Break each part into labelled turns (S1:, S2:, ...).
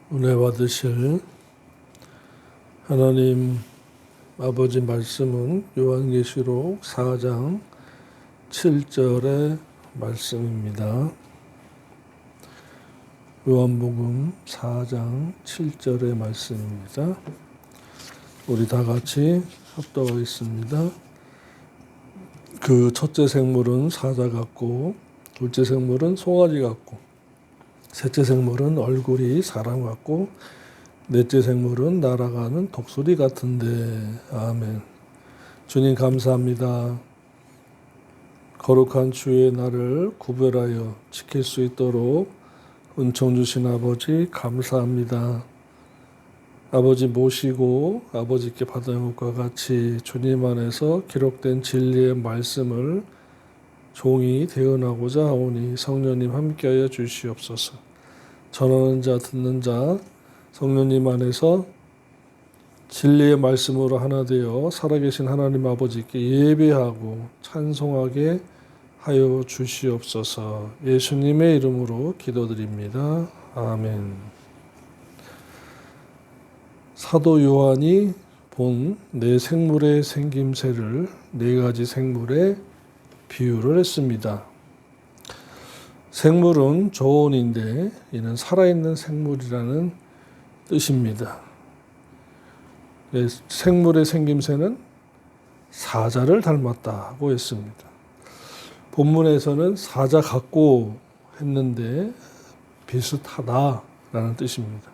S1: 은혜 받으실 하나님 아버지 말씀은 요한계시록 4장 7절의 말씀입니다. 요한복음 4장 7절의 말씀입니다. 우리 다 같이 합독하겠습니다. 그 첫째 생물은 사자 같고 둘째 생물은 송아지 같고 셋째 생물은 얼굴이 사람 같고 넷째 생물은 날아가는 독수리 같은데. 아멘. 주님 감사합니다. 거룩한 주의 날을 구별하여 지킬 수 있도록 은총 주신 아버지 감사합니다. 아버지 모시고 아버지께 받은 것과 같이 주님 안에서 기록된 진리의 말씀을 종이 대언하고자 하오니 성령님 함께하여 주시옵소서. 전하는 자 듣는 자 성령님 안에서 진리의 말씀으로 하나 되어 살아계신 하나님 아버지께 예배하고 찬송하게 하여 주시옵소서. 예수님의 이름으로 기도드립니다. 아멘. 사도 요한이 본 네 생물의 생김새를 네 가지 생물에 비유를 했습니다. 생물은 조언인데 이는 살아있는 생물이라는 뜻입니다. 생물의 생김새는 사자를 닮았다고 했습니다. 본문에서는 사자 같고 했는데 비슷하다라는 뜻입니다.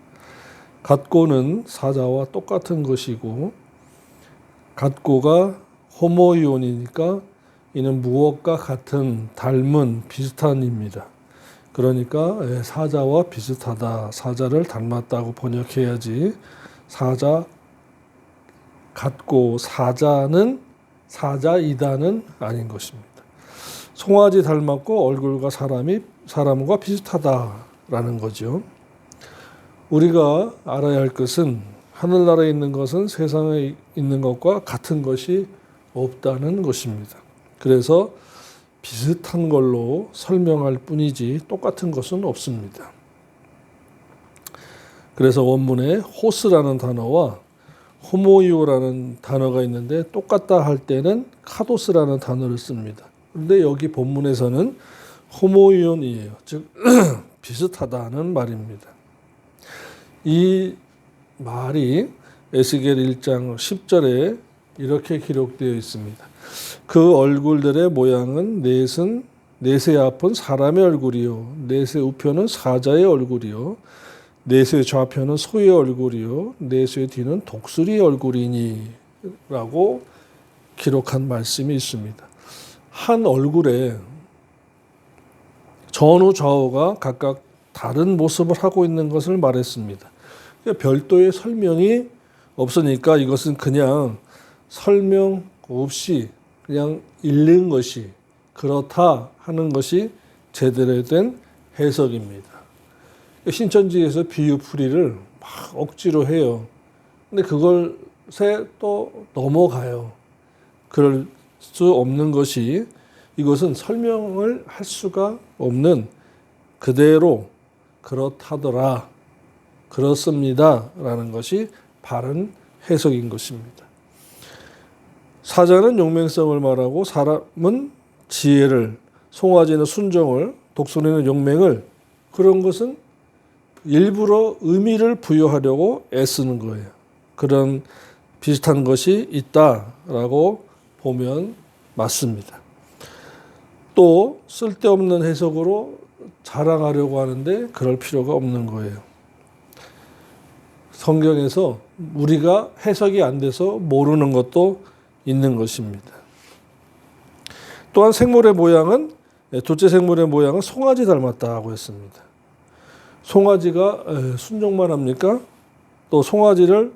S1: 같고는 사자와 똑같은 것이고 같고가 호모이온이니까 이는 무엇과 같은, 닮은, 비슷한입니다. 그러니까 사자와 비슷하다, 사자를 닮았다고 번역해야지 사자 같고 사자는 사자이다는 아닌 것입니다. 송아지 닮았고 얼굴과 사람과 비슷하다라는 거죠. 우리가 알아야 할 것은 하늘나라에 있는 것은 세상에 있는 것과 같은 것이 없다는 것입니다. 그래서 비슷한 걸로 설명할 뿐이지 똑같은 것은 없습니다. 그래서 원문에 호스라는 단어와 호모이오라는 단어가 있는데 똑같다 할 때는 카도스라는 단어를 씁니다. 그런데 여기 본문에서는 호모이온이에요. 즉 비슷하다는 말입니다. 이 말이 에스겔 1장 10절에 이렇게 기록되어 있습니다. 그 얼굴들의 모양은 넷의 앞은 사람의 얼굴이요 넷의 우편은 사자의 얼굴이요 넷의 좌편은 소의 얼굴이요 넷의 뒤는 독수리의 얼굴이니 라고 기록한 말씀이 있습니다. 한 얼굴에 전후 좌우가 각각 다른 모습을 하고 있는 것을 말했습니다. 별도의 설명이 없으니까 이것은 그냥 설명 없이 그냥 읽는 것이 그렇다 하는 것이 제대로 된 해석입니다. 신천지에서 비유풀이를 막 억지로 해요. 근데 그것에 또 넘어가요. 그럴 수 없는 것이 이것은 설명을 할 수가 없는 그대로 그렇다더라, 그렇습니다 라는 것이 바른 해석인 것입니다. 사자는 용맹성을 말하고 사람은 지혜를, 송아지는 순종을, 독수리는 용맹을, 그런 것은 일부러 의미를 부여하려고 애쓰는 거예요. 그런 비슷한 것이 있다라고 보면 맞습니다. 또 쓸데없는 해석으로 자랑하려고 하는데 그럴 필요가 없는 거예요. 성경에서 우리가 해석이 안 돼서 모르는 것도 있는 것입니다. 또한 둘째 생물의 모양은 송아지 닮았다고 했습니다. 송아지가 순종만 합니까? 또 송아지를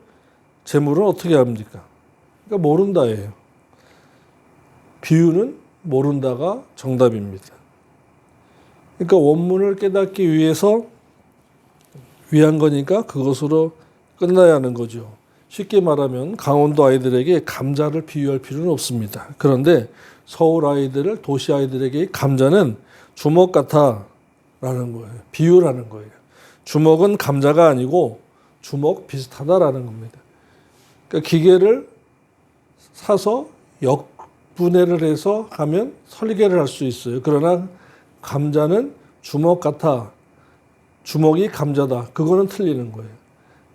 S1: 제물은 어떻게 합니까? 그러니까 모른다예요. 비유는 모른다가 정답입니다. 그러니까 원문을 깨닫기 위한 거니까 그것으로 끝나야 하는 거죠. 쉽게 말하면 강원도 아이들에게 감자를 비유할 필요는 없습니다. 그런데 서울 아이들을 도시 아이들에게 감자는 주먹 같아라는 거예요. 비유라는 거예요. 주먹은 감자가 아니고 주먹 비슷하다라는 겁니다. 그러니까 기계를 사서 역분해를 해서 하면 설계를 할 수 있어요. 그러나 감자는 주먹 같아. 주먹이 감자다. 그거는 틀리는 거예요.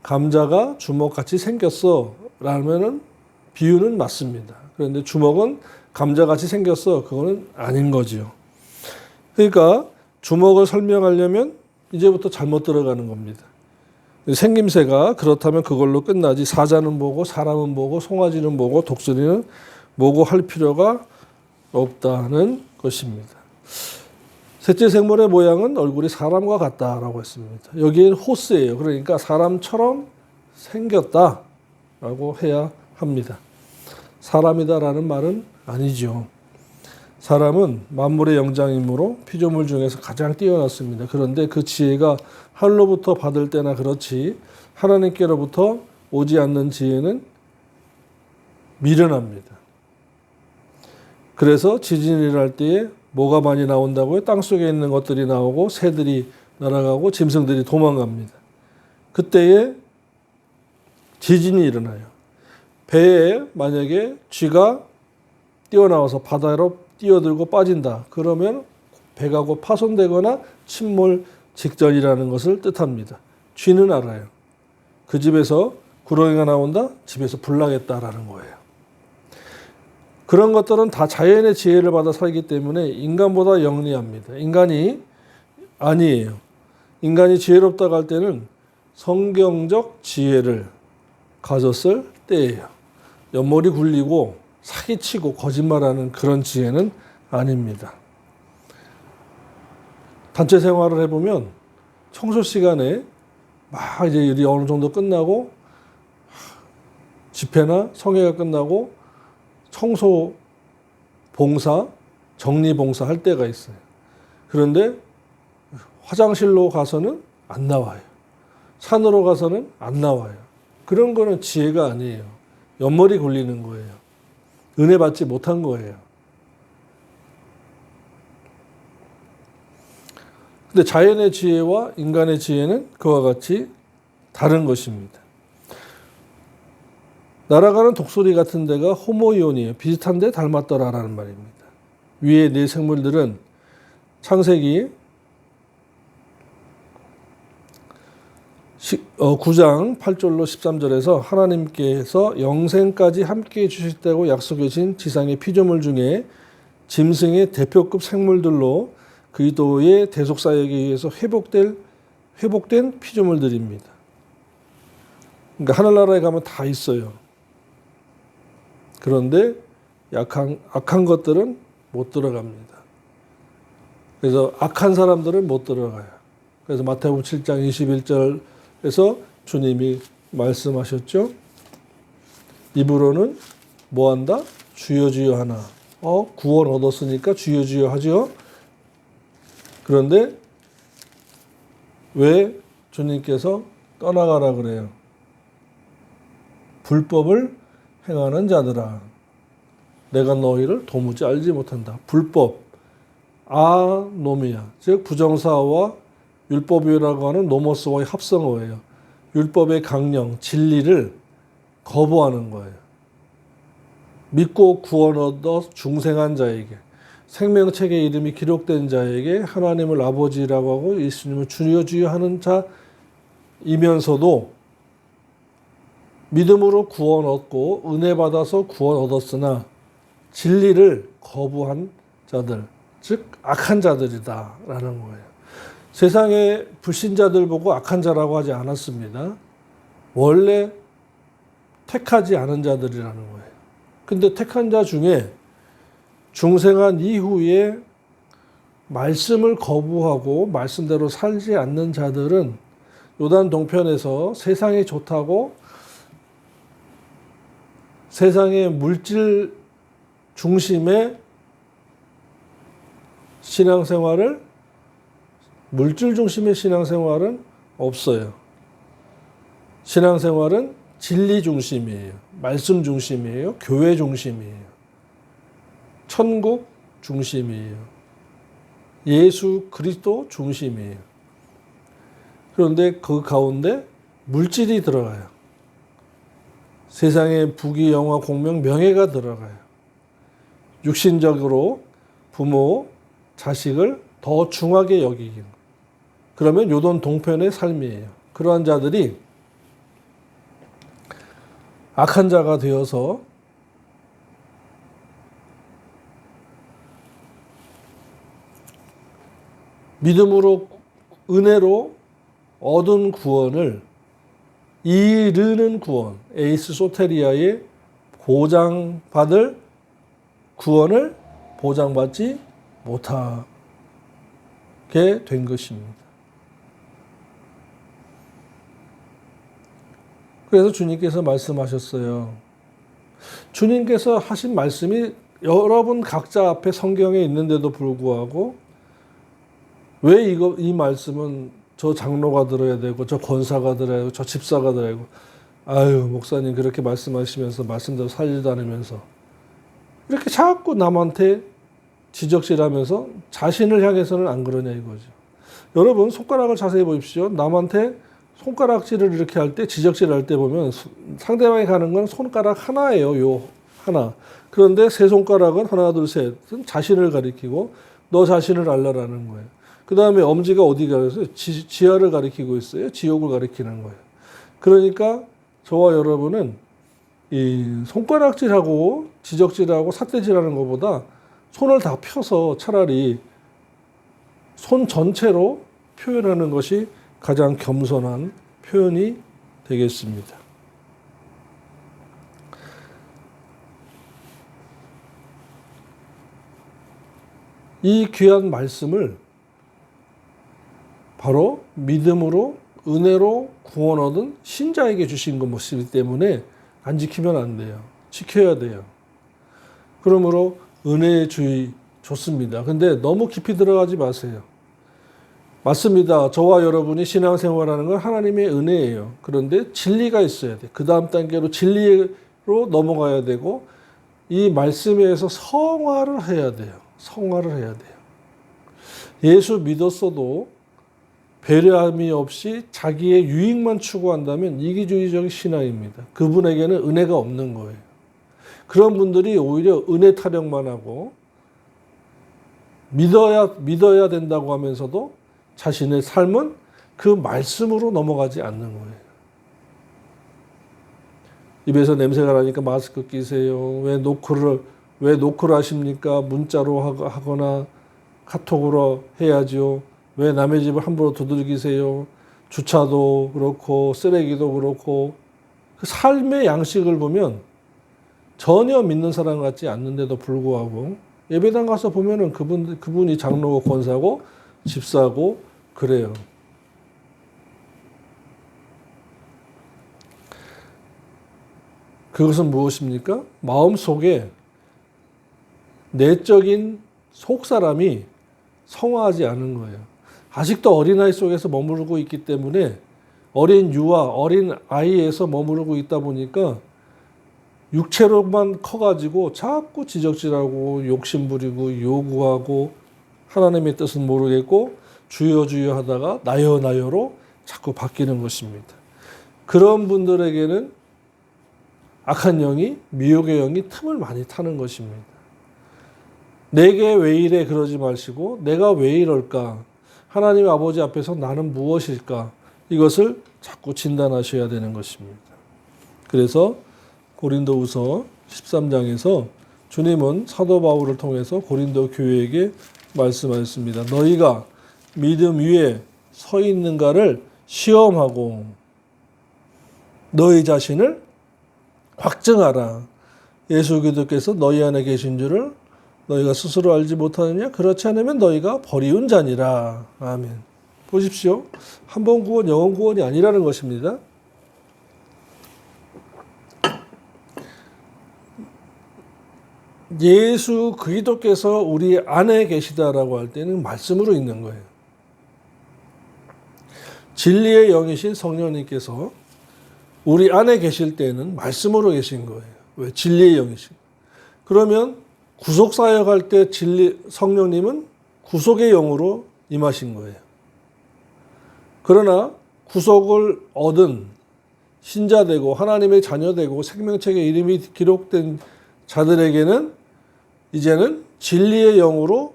S1: 감자가 주먹같이 생겼어. 라면은 비유는 맞습니다. 그런데 주먹은 감자같이 생겼어. 그거는 아닌 거지요. 그러니까 주먹을 설명하려면 이제부터 잘못 들어가는 겁니다. 생김새가 그렇다면 그걸로 끝나지 사자는 뭐고 사람은 뭐고 송아지는 뭐고 독수리는 뭐고 할 필요가 없다는 것입니다. 셋째 생물의 모양은 얼굴이 사람과 같다라고 했습니다. 여기엔 호스예요. 그러니까 사람처럼 생겼다라고 해야 합니다. 사람이다라는 말은 아니죠. 사람은 만물의 영장이므로 피조물 중에서 가장 뛰어났습니다. 그런데 그 지혜가 하늘로부터 받을 때나 그렇지 하나님께로부터 오지 않는 지혜는 미련합니다. 그래서 지진이 일어날 때에 뭐가 많이 나온다고요? 땅속에 있는 것들이 나오고 새들이 날아가고 짐승들이 도망갑니다. 그때에 지진이 일어나요. 배에 만약에 쥐가 뛰어나와서 바다로 뛰어들고 빠진다. 그러면 배가 곧 파손되거나 침몰 직전이라는 것을 뜻합니다. 쥐는 알아요. 그 집에서 구렁이가 나온다? 집에서 불 나겠다라는 거예요. 그런 것들은 다 자연의 지혜를 받아 살기 때문에 인간보다 영리합니다. 인간이 아니에요. 인간이 지혜롭다고 할 때는 성경적 지혜를 가졌을 때예요. 옆머리 굴리고 사기치고 거짓말하는 그런 지혜는 아닙니다. 단체 생활을 해보면 청소 시간에 막 이제 일이 어느 정도 끝나고 집회나 성회가 끝나고 청소 봉사, 정리 봉사 할 때가 있어요. 그런데 화장실로 가서는 안 나와요. 산으로 가서는 안 나와요. 그런 거는 지혜가 아니에요. 옆머리 굴리는 거예요. 은혜 받지 못한 거예요. 근데 자연의 지혜와 인간의 지혜는 그와 같이 다른 것입니다. 날아가는 독수리 같은 데가 호모이온이에요. 비슷한데 닮았더라라는 말입니다. 위에 네 생물들은 창세기 9장 8절로 13절에서 하나님께서 영생까지 함께해 주시다고 약속해 주신 지상의 피조물 중에 짐승의 대표급 생물들로 그리스도의 대속사역에 의해서 회복된 피조물들입니다. 그러니까 하늘나라에 가면 다 있어요. 그런데 악한 것들은 못 들어갑니다. 그래서 악한 사람들은 못 들어가요. 그래서 마태복음 7장 21절에서 주님이 말씀하셨죠. 입으로는 뭐한다? 주여 주여 하나. 구원 얻었으니까 주여 주여 하죠. 그런데 왜 주님께서 떠나가라 그래요? 불법을 행하는 자들아, 내가 너희를 도무지 알지 못한다. 불법, 아노미아, 즉 부정사와 율법이라고 하는 노모스와의 합성어예요. 율법의 강령, 진리를 거부하는 거예요. 믿고 구원 얻어 중생한 자에게, 생명책의 이름이 기록된 자에게 하나님을 아버지라고 하고 예수님을 주여 주여 하는 자이면서도 믿음으로 구원 얻고 은혜 받아서 구원 얻었으나 진리를 거부한 자들, 즉 악한 자들이다라는 거예요. 세상의 불신자들 보고 악한 자라고 하지 않았습니다. 원래 택하지 않은 자들이라는 거예요. 근데 택한 자 중에 중생한 이후에 말씀을 거부하고 말씀대로 살지 않는 자들은 요단 동편에서 세상이 좋다고 세상의 물질 중심의 신앙생활을, 물질 중심의 신앙생활은 없어요. 신앙생활은 진리 중심이에요. 말씀 중심이에요. 교회 중심이에요. 천국 중심이에요. 예수 그리스도 중심이에요. 그런데 그 가운데 물질이 들어가요. 세상의 부귀, 영화, 공명, 명예가 들어가요. 육신적으로 부모, 자식을 더 중하게 여기기는. 그러면 요돈 동편의 삶이에요. 그러한 자들이 악한 자가 되어서 믿음으로 은혜로 얻은 구원을 이르는 구원, 에이스 소테리아의 보장받을 구원을 보장받지 못하게 된 것입니다. 그래서 주님께서 말씀하셨어요. 주님께서 하신 말씀이 여러분 각자 앞에 성경에 있는데도 불구하고 왜 이 말씀은 저 장로가 들어야 되고 저 권사가 들어야 되고 저 집사가 들어야 되고 아유 목사님 그렇게 말씀하시면서 말씀대로 살지도 않으면서 이렇게 자꾸 남한테 지적질하면서 자신을 향해서는 안 그러냐 이거죠. 여러분 손가락을 자세히 보십시오. 남한테 손가락질을 이렇게 할 때 지적질할 때 보면 상대방이 가는 건 손가락 하나예요. 요 하나. 그런데 세 손가락은 하나 둘 셋은 자신을 가리키고 너 자신을 알라라는 거예요. 그 다음에 엄지가 어디 가서 지하를 가리키고 있어요. 지옥을 가리키는 거예요. 그러니까 저와 여러분은 이 손가락질하고 지적질하고 삿대질하는 것보다 손을 다 펴서 차라리 손 전체로 표현하는 것이 가장 겸손한 표현이 되겠습니다. 이 귀한 말씀을 바로 믿음으로 은혜로 구원 얻은 신자에게 주신 것이기 때문에 안 지키면 안 돼요. 지켜야 돼요. 그러므로 은혜의 주의 좋습니다. 근데 너무 깊이 들어가지 마세요. 맞습니다. 저와 여러분이 신앙생활하는 건 하나님의 은혜예요. 그런데 진리가 있어야 돼. 그 다음 단계로 진리로 넘어가야 되고 이 말씀에서 성화를 해야 돼요. 성화를 해야 돼요. 예수 믿었어도 배려함이 없이 자기의 유익만 추구한다면 이기주의적 신앙입니다. 그분에게는 은혜가 없는 거예요. 그런 분들이 오히려 은혜 타령만 하고 믿어야 된다고 하면서도 자신의 삶은 그 말씀으로 넘어가지 않는 거예요. 입에서 냄새가 나니까 마스크 끼세요. 왜 노크를 하십니까? 문자로 하거나 카톡으로 해야죠. 왜 남의 집을 함부로 두들기세요? 주차도 그렇고 쓰레기도 그렇고 그 삶의 양식을 보면 전혀 믿는 사람 같지 않는데도 불구하고 예배당 가서 보면은 그분이 장로고 권사고 집사고 그래요. 그것은 무엇입니까? 마음속에 내적인 속사람이 성화하지 않은 거예요. 아직도 어린아이 속에서 머무르고 있기 때문에 어린 유아, 어린 아이에서 머무르고 있다 보니까 육체로만 커가지고 자꾸 지적질하고 욕심부리고 요구하고 하나님의 뜻은 모르겠고 주여 주여 하다가 나여 나여로 자꾸 바뀌는 것입니다. 그런 분들에게는 악한 영이 미혹의 영이 틈을 많이 타는 것입니다. 내게 왜 이래 그러지 마시고 내가 왜 이럴까? 하나님 아버지 앞에서 나는 무엇일까? 이것을 자꾸 진단하셔야 되는 것입니다. 그래서 고린도후서 13장에서 주님은 사도 바울을 통해서 고린도 교회에게 말씀하셨습니다. 너희가 믿음 위에 서 있는가를 시험하고 너희 자신을 확증하라. 예수 그리스도께서 너희 안에 계신 줄을 너희가 스스로 알지 못하느냐? 그렇지 않으면 너희가 버리운 자니라. 아멘. 보십시오. 한 번 구원, 영원 구원이 아니라는 것입니다. 예수 그리스도께서 우리 안에 계시다라고 할 때는 말씀으로 있는 거예요. 진리의 영이신 성령님께서 우리 안에 계실 때는 말씀으로 계신 거예요. 왜? 진리의 영이신. 그러면 구속사역 할 때 성령님은 구속의 영으로 임하신 거예요. 그러나 구속을 얻은 신자되고 하나님의 자녀되고 생명책에 이름이 기록된 자들에게는 이제는 진리의 영으로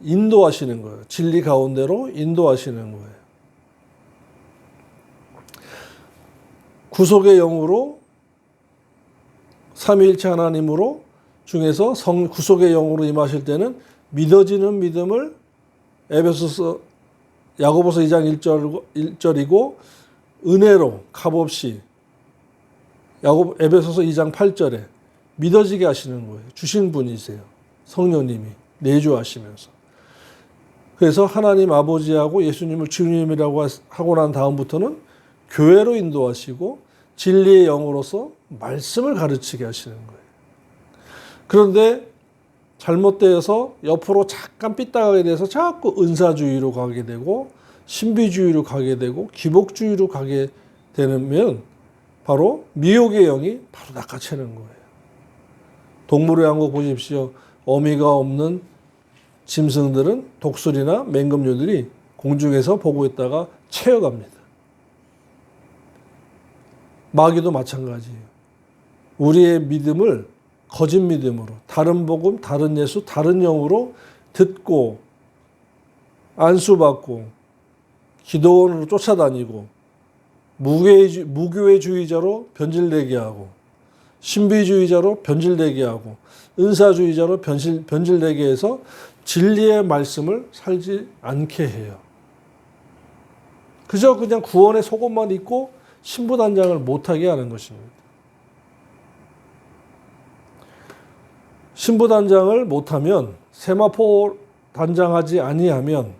S1: 인도하시는 거예요. 진리 가운데로 인도하시는 거예요. 구속의 영으로 삼위일체 하나님으로 중에서 구속의 영으로 임하실 때는 믿어지는 믿음을 야고보서 2장 1절이고 은혜로 값없이 에베소서 2장 8절에 믿어지게 하시는 거예요. 주신 분이세요. 성령님이 내주하시면서. 그래서 하나님 아버지하고 예수님을 주님이라고 하고 난 다음부터는 교회로 인도하시고 진리의 영으로서 말씀을 가르치게 하시는 거예요. 그런데 잘못되어서 옆으로 잠깐 삐딱하게 돼서 자꾸 은사주의로 가게 되고 신비주의로 가게 되고 기복주의로 가게 되면 바로 미혹의 영이 바로 낚아채는 거예요. 동물의 왕국 보십시오. 어미가 없는 짐승들은 독수리나 맹금류들이 공중에서 보고 있다가 채어갑니다. 마귀도 마찬가지예요. 우리의 믿음을 거짓 믿음으로 다른 복음, 다른 예수, 다른 영으로 듣고 안수받고 기도원으로 쫓아다니고 무교회주의자로 변질되게 하고 신비주의자로 변질되게 하고 은사주의자로 변질되게 해서 진리의 말씀을 살지 않게 해요. 그저 그냥 구원의 속옷만 입고 신부단장을 못하게 하는 것입니다. 신부단장을 못하면 세마포 단장하지 아니하면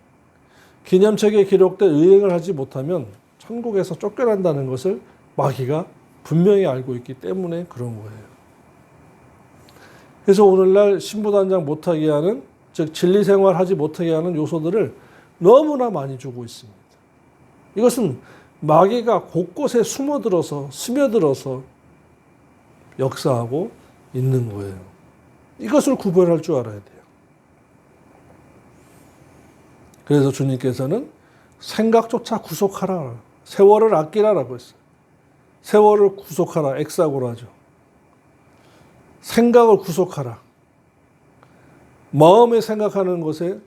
S1: 기념책에 기록된 의행을 하지 못하면 천국에서 쫓겨난다는 것을 마귀가 분명히 알고 있기 때문에 그런 거예요. 그래서 오늘날 신부단장 못하게 하는, 즉 진리생활 하지 못하게 하는 요소들을 너무나 많이 주고 있습니다. 이것은 마귀가 곳곳에 스며들어서 역사하고 있는 거예요. 이것을 구별할 줄 알아야 돼요. 그래서 주님께서는 생각조차 구속하라. 세월을 아끼라라고 했어요. 세월을 구속하라. 엑사고라죠. 생각을 구속하라. 마음에 생각하는 것에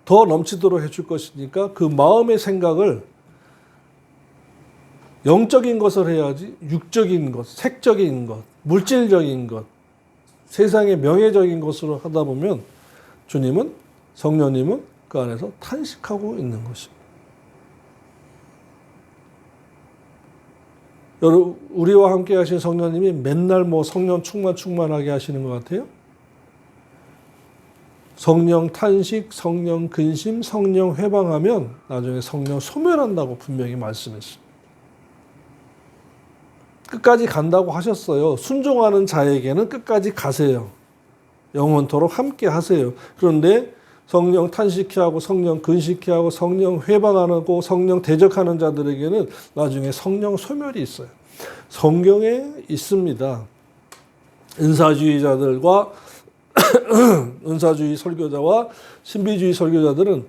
S1: 더 넘치도록 해줄 것이니까 그 마음의 생각을 영적인 것을 해야지 육적인 것, 색적인 것, 물질적인 것, 세상의 명예적인 것으로 하다 보면 주님은, 성령님은 그 안에서 탄식하고 있는 것입니다. 여러분, 우리와 함께 하신 성령님이 맨날 성령 충만하게 하시는 것 같아요? 성령 탄식, 성령 근심, 성령 회방하면 나중에 성령 소멸한다고 분명히 말씀했습니다. 끝까지 간다고 하셨어요. 순종하는 자에게는 끝까지 가세요. 영원토록 함께 하세요. 그런데 성령 탄식케 하고 성령 근식케 하고 성령 회방하고 성령 대적하는 자들에게는 나중에 성령 소멸이 있어요. 성경에 있습니다. 은사주의자들과 은사주의 설교자와 신비주의 설교자들은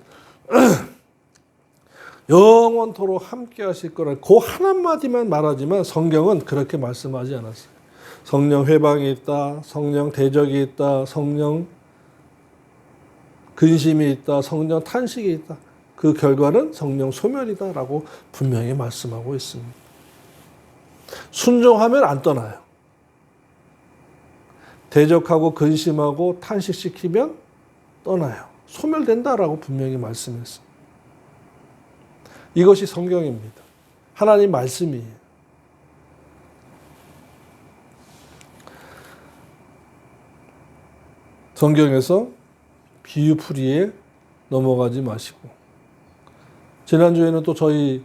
S1: 영원토록 함께 하실 거라 그 한마디만 말하지만 성경은 그렇게 말씀하지 않았어요. 성령 회방이 있다, 성령 대적이 있다, 성령 근심이 있다, 성령 탄식이 있다. 그 결과는 성령 소멸이다라고 분명히 말씀하고 있습니다. 순종하면 안 떠나요. 대적하고 근심하고 탄식시키면 떠나요. 소멸된다라고 분명히 말씀했습니다. 이것이 성경입니다. 하나님 말씀이에요. 성경에서 비유풀이에 넘어가지 마시고, 지난주에는 또 저희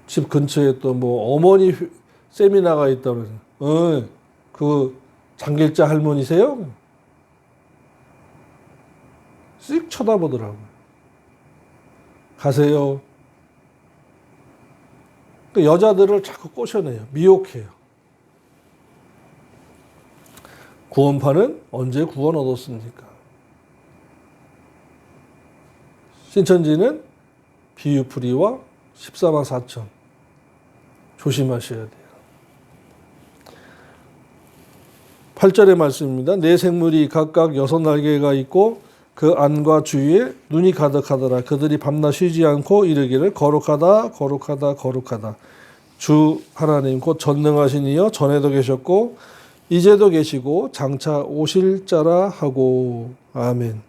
S1: 집 근처에 또 어머니 세미나가 있다고 그래서 그 장길자 할머니세요? 쓱 쳐다보더라고요. 가세요. 그 여자들을 자꾸 꼬셔내요. 미혹해요. 구원파는 언제 구원 얻었습니까? 신천지는 비유풀이와 14만 4천. 조심하셔야 돼요. 8절의 말씀입니다. 네 생물이 각각 6날개가 있고 그 안과 주위에 눈이 가득하더라. 그들이 밤낮 쉬지 않고 이르기를 거룩하다 거룩하다 거룩하다. 주 하나님 곧 전능하신 이여 전에도 계셨고 이제도 계시고 장차 오실 자라 하고. 아멘.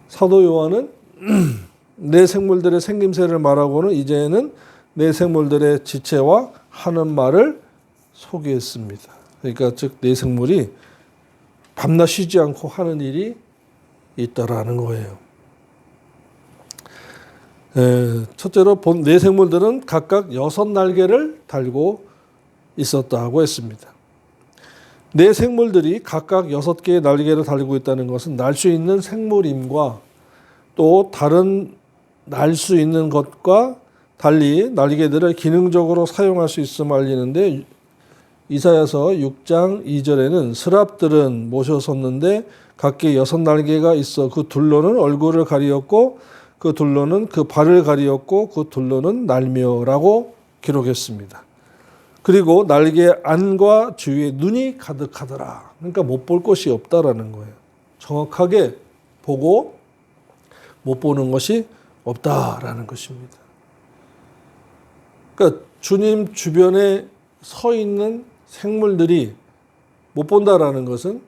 S1: 사도 요한은 내 생물들의 생김새를 말하고는 이제는 내 생물들의 지체와 하는 말을 소개했습니다. 그러니까 즉 내 생물이 밤낮 쉬지 않고 하는 일이 있다라는 거예요. 첫째로 내 생물들은 각각 6날개를 달고 있었다고 했습니다. 내 생물들이 각각 6개의 날개를 달고 있다는 것은 날 수 있는 생물임과 또 다른 날 수 있는 것과 달리 날개들을 기능적으로 사용할 수 있음을 알리는데, 이사야서 6장 2절에는 스랍들은 모셔 섰는데 각기 6날개가 있어 그 둘로는 얼굴을 가리었고 그 둘로는 그 발을 가리었고 그 둘로는 날며라고 기록했습니다. 그리고 날개 안과 주위에 눈이 가득하더라. 그러니까 못 볼 것이 없다라는 거예요. 정확하게 보고 못 보는 것이 없다라는 것입니다. 그러니까 주님 주변에 서 있는 생물들이 못 본다라는 것은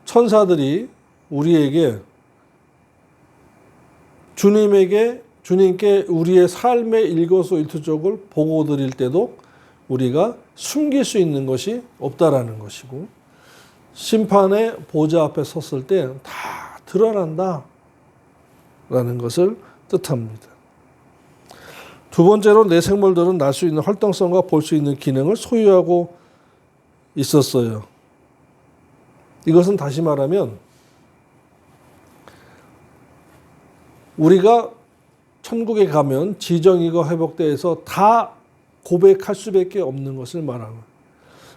S1: 천사들이 우리에게 주님께 우리의 삶의 일거수일투족을 보고 드릴 때도 우리가 숨길 수 있는 것이 없다라는 것이고, 심판의 보좌 앞에 섰을 때 다 드러난다라는 것을 뜻합니다. 두 번째로 내 생물들은 날 수 있는 활동성과 볼 수 있는 기능을 소유하고 있었어요. 이것은 다시 말하면 우리가 천국에 가면 지정이고 회복대에서 다 고백할 수밖에 없는 것을 말하는 거예요.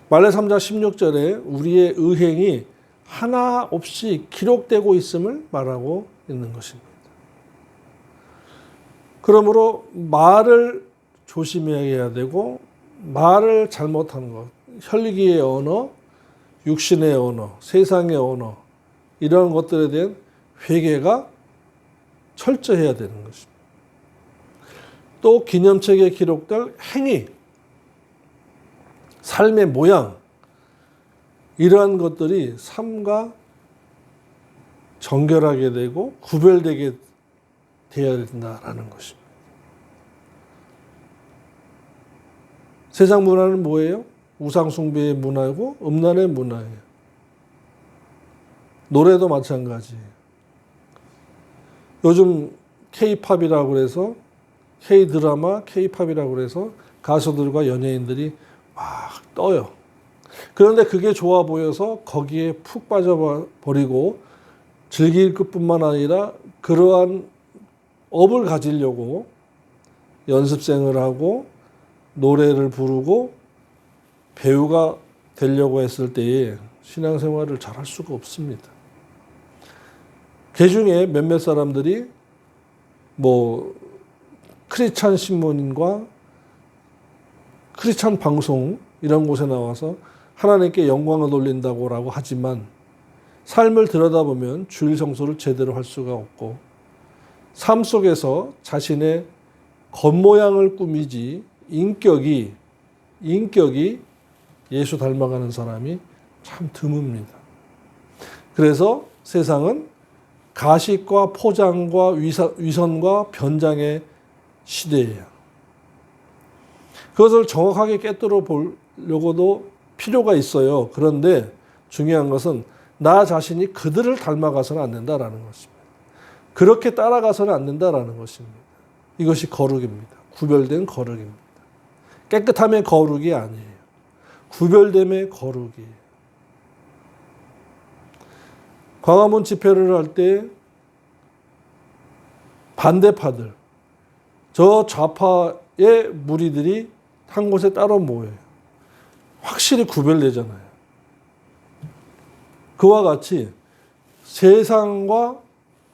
S1: 말레 3장 16절에 우리의 의행이 하나 없이 기록되고 있음을 말하고 있는 것입니다. 그러므로 말을 조심해야 되고, 말을 잘못하는 것, 혈기의 언어, 육신의 언어, 세상의 언어, 이런 것들에 대한 회개가 철저해야 되는 것입니다. 또 기념책에 기록될 행위, 삶의 모양, 이러한 것들이 삶과 정결하게 되고 구별되게 되어야 된다라는 것입니다. 세상 문화는 뭐예요? 우상숭배의 문화이고 음란의 문화예요. 노래도 마찬가지예요. 요즘 K-팝이라고 해서, K-드라마, K-팝이라고 해서 가수들과 연예인들이 막 떠요. 그런데 그게 좋아 보여서 거기에 푹 빠져버리고 즐길 것뿐만 아니라 그러한 업을 가지려고 연습생을 하고 노래를 부르고 배우가 되려고 했을 때에 신앙생활을 잘할 수가 없습니다. 그 중에 몇몇 사람들이 크리스찬 신문과 크리스찬 방송 이런 곳에 나와서 하나님께 영광을 돌린다고 하지만 삶을 들여다보면 주일 성수를 제대로 할 수가 없고, 삶 속에서 자신의 겉모양을 꾸미지 인격이 예수 닮아가는 사람이 참 드뭅니다. 그래서 세상은 가식과 포장과 위선과 변장의 시대예요. 그것을 정확하게 깨뜨려 보려고도 필요가 있어요. 그런데 중요한 것은 나 자신이 그들을 닮아가서는 안 된다라는 것입니다. 그렇게 따라가서는 안 된다라는 것입니다. 이것이 거룩입니다. 구별된 거룩입니다. 깨끗함의 거룩이 아니에요. 구별됨의 거룩이에요. 광화문 집회를 할 때 반대파들, 저 좌파의 무리들이 한 곳에 따로 모여요. 확실히 구별되잖아요. 그와 같이 세상과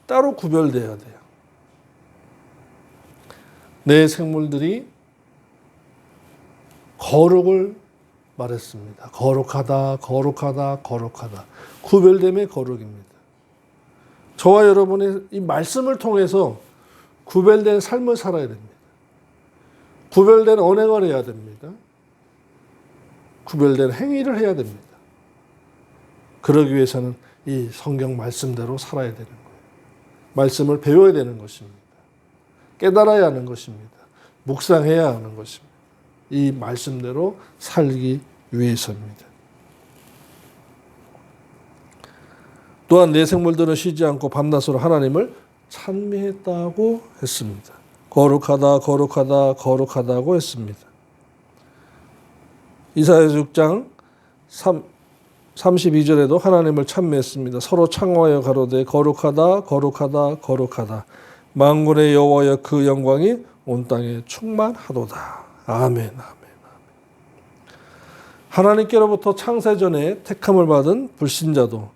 S1: 따로 구별돼야 돼요. 네 생물들이 거룩을 말했습니다. 거룩하다, 거룩하다, 거룩하다. 구별됨의 거룩입니다. 저와 여러분의 이 말씀을 통해서 구별된 삶을 살아야 됩니다. 구별된 언행을 해야 됩니다. 구별된 행위를 해야 됩니다. 그러기 위해서는 이 성경 말씀대로 살아야 되는 거예요. 말씀을 배워야 되는 것입니다. 깨달아야 하는 것입니다. 묵상해야 하는 것입니다. 이 말씀대로 살기 위해서입니다. 또한 내 생물들은 쉬지 않고 밤낮으로 하나님을 찬미했다고 했습니다. 거룩하다, 거룩하다, 거룩하다고 했습니다. 이사야서 6장 32절에도 하나님을 찬미했습니다. 서로 창화하여 가로되 거룩하다, 거룩하다, 거룩하다. 만군의 여호와여 그 영광이 온 땅에 충만하도다. 아멘, 아멘, 아멘. 하나님께로부터 창세전에 택함을 받은 불신자도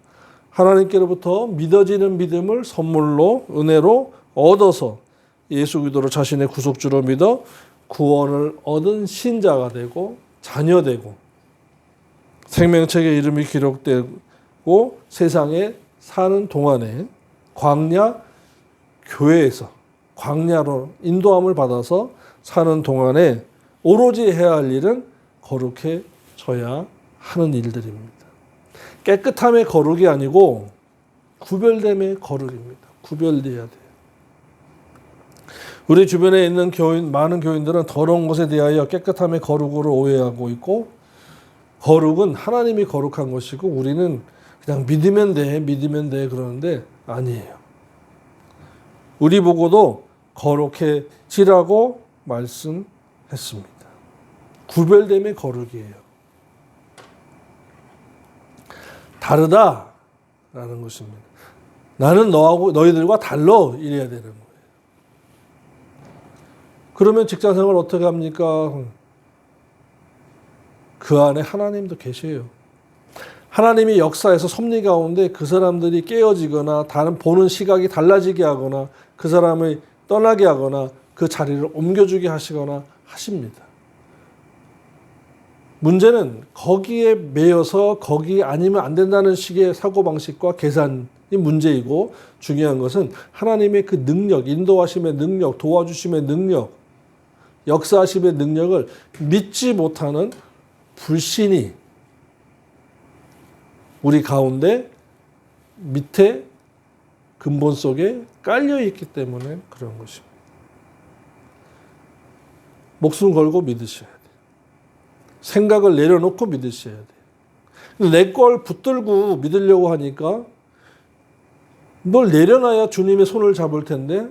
S1: 하나님께로부터 믿어지는 믿음을 선물로 은혜로 얻어서 예수 그리스도를 자신의 구속주로 믿어 구원을 얻은 신자가 되고 자녀되고 생명책에 이름이 기록되고 세상에 사는 동안에 광야 교회에서 광야로 인도함을 받아서 사는 동안에 오로지 해야 할 일은 거룩해져야 하는 일들입니다. 깨끗함의 거룩이 아니고 구별됨의 거룩입니다. 구별돼야 돼요. 우리 주변에 있는 많은 교인들은 더러운 것에 대하여 깨끗함의 거룩으로 오해하고 있고 거룩은 하나님이 거룩한 것이고 우리는 그냥 믿으면 돼 그러는데 아니에요. 우리 보고도 거룩해지라고 말씀했습니다. 구별됨의 거룩이에요. 다르다라는 것입니다. 나는 너희들과 달라 이래야 되는 거예요. 그러면 직장생활 어떻게 합니까? 그 안에 하나님도 계셔요. 하나님이 역사에서 섭리 가운데 그 사람들이 깨어지거나 다른 보는 시각이 달라지게 하거나 그 사람을 떠나게 하거나 그 자리를 옮겨주게 하시거나 하십니다. 문제는 거기에 매여서 거기 아니면 안 된다는 식의 사고방식과 계산이 문제이고 중요한 것은 하나님의 그 능력, 인도하심의 능력, 도와주심의 능력, 역사하심의 능력을 믿지 못하는 불신이 우리 가운데 밑에 근본 속에 깔려 있기 때문에 그런 것입니다. 목숨 걸고 믿으셔야 돼요. 생각을 내려놓고 믿으셔야 돼요. 내 걸 붙들고 믿으려고 하니까 뭘 내려놔야 주님의 손을 잡을 텐데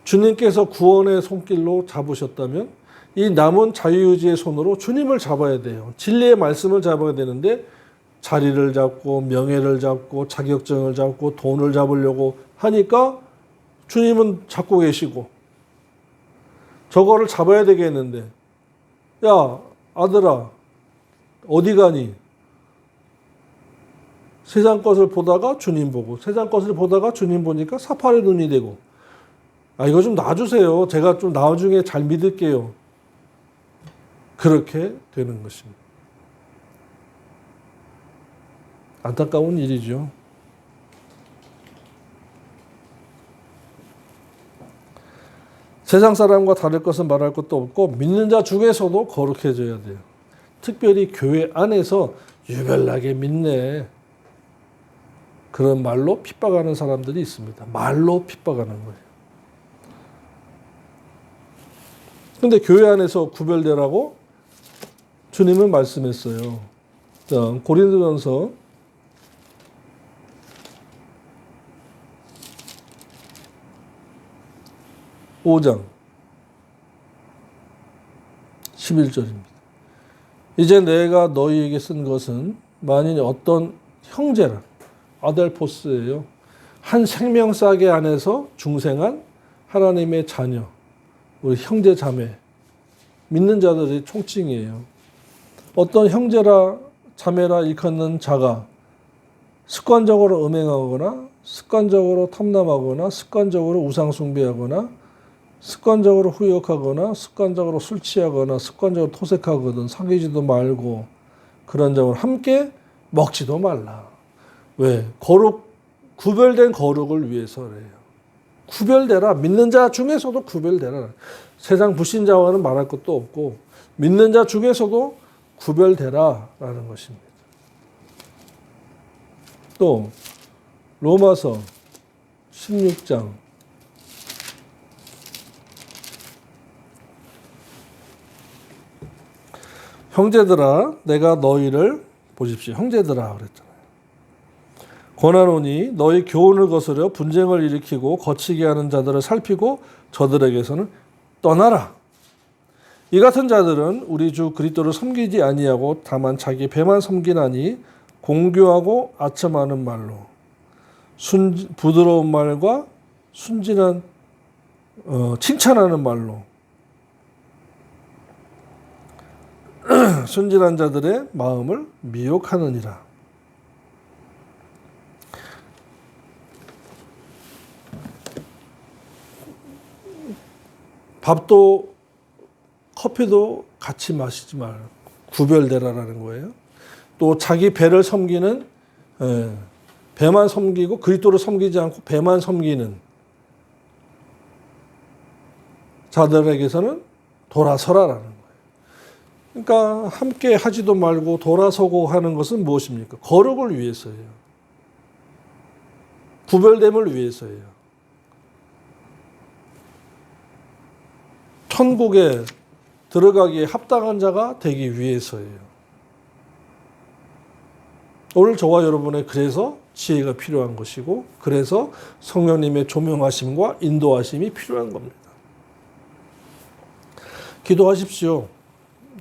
S1: 주님께서 구원의 손길로 잡으셨다면 이 남은 자유의지의 손으로 주님을 잡아야 돼요. 진리의 말씀을 잡아야 되는데 자리를 잡고 명예를 잡고 자격증을 잡고 돈을 잡으려고 하니까 주님은 잡고 계시고 저거를 잡아야 되겠는데 야 아들아 어디 가니? 세상 것을 보다가 주님 보고 세상 것을 보다가 주님 보니까 사파리 눈이 되고 이거 좀 놔주세요. 제가 좀 나중에 잘 믿을게요. 그렇게 되는 것입니다. 안타까운 일이죠. 세상 사람과 다를 것은 말할 것도 없고 믿는 자 중에서도 거룩해져야 돼요. 특별히 교회 안에서 유별나게 믿네. 그런 말로 핍박하는 사람들이 있습니다. 말로 핍박하는 거예요. 근데 교회 안에서 구별되라고 주님은 말씀했어요. 자, 고린도전서 5장 11절입니다. 이제 내가 너희에게 쓴 것은 만일 어떤 형제라 아델포스예요. 한 생명싸개 안에서 중생한 하나님의 자녀, 우리 형제 자매, 믿는 자들의 총칭이에요. 어떤 형제라 자매라 일컫는 자가 습관적으로 음행하거나 습관적으로 탐남하거나 습관적으로 우상 숭배하거나 습관적으로 후욕하거나 습관적으로 술 취하거나 습관적으로 토색하거든 사귀지도 말고 그런 점을 함께 먹지도 말라. 왜? 구별된 거룩을 위해서래요. 구별되라. 믿는 자 중에서도 구별되라. 세상 불신자와는 말할 것도 없고 믿는 자 중에서도 구별되라라는 것입니다. 또 로마서 16장 형제들아 내가 너희를 보십시오. 형제들아 그랬잖아요. 권하노니 너희 교훈을 거스려 분쟁을 일으키고 거치게 하는 자들을 살피고 저들에게서는 떠나라. 이 같은 자들은 우리 주 그리스도를 섬기지 아니하고 다만 자기 배만 섬기나니 공교하고 아첨하는 말로 부드러운 말과 순진한 칭찬하는 말로 순진한 자들의 마음을 미혹하느니라. 밥도 커피도 같이 마시지 말고 구별되라라는 거예요. 또 자기 배를 섬기는 배만 섬기고 그리스도를 섬기지 않고 배만 섬기는 자들에게서는 돌아서라라는 거예요. 그러니까 함께 하지도 말고 돌아서고 하는 것은 무엇입니까? 거룩을 위해서예요. 구별됨을 위해서예요. 천국에 들어가기에 합당한 자가 되기 위해서예요. 오늘 저와 여러분의 그래서 지혜가 필요한 것이고 그래서 성령님의 조명하심과 인도하심이 필요한 겁니다. 기도하십시오.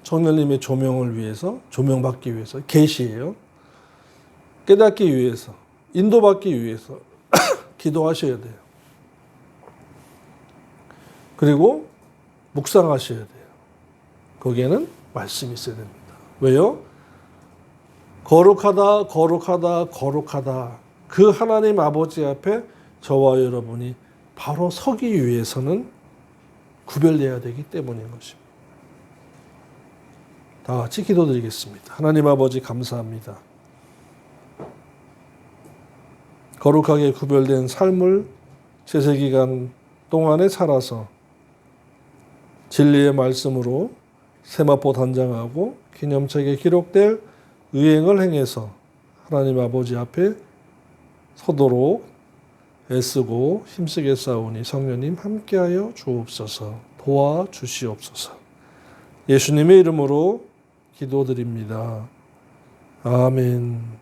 S1: 성령님의 조명을 위해서, 조명받기 위해서, 계시예요. 깨닫기 위해서, 인도받기 위해서 기도하셔야 돼요. 그리고 묵상하셔야 돼요. 거기에는 말씀이 있어야 됩니다. 왜요? 거룩하다, 거룩하다, 거룩하다. 그 하나님 아버지 앞에 저와 여러분이 바로 서기 위해서는 구별되어야 되기 때문인 것입니다. 다 같이 기도드리겠습니다. 하나님 아버지 감사합니다. 거룩하게 구별된 삶을 제세기간 동안에 살아서 진리의 말씀으로 세마포 단장하고 기념책에 기록될 의행을 행해서 하나님 아버지 앞에 서도록 애쓰고 힘쓰게 싸우니 성령님 함께하여 주옵소서. 도와주시옵소서. 예수님의 이름으로 기도드립니다. 아멘.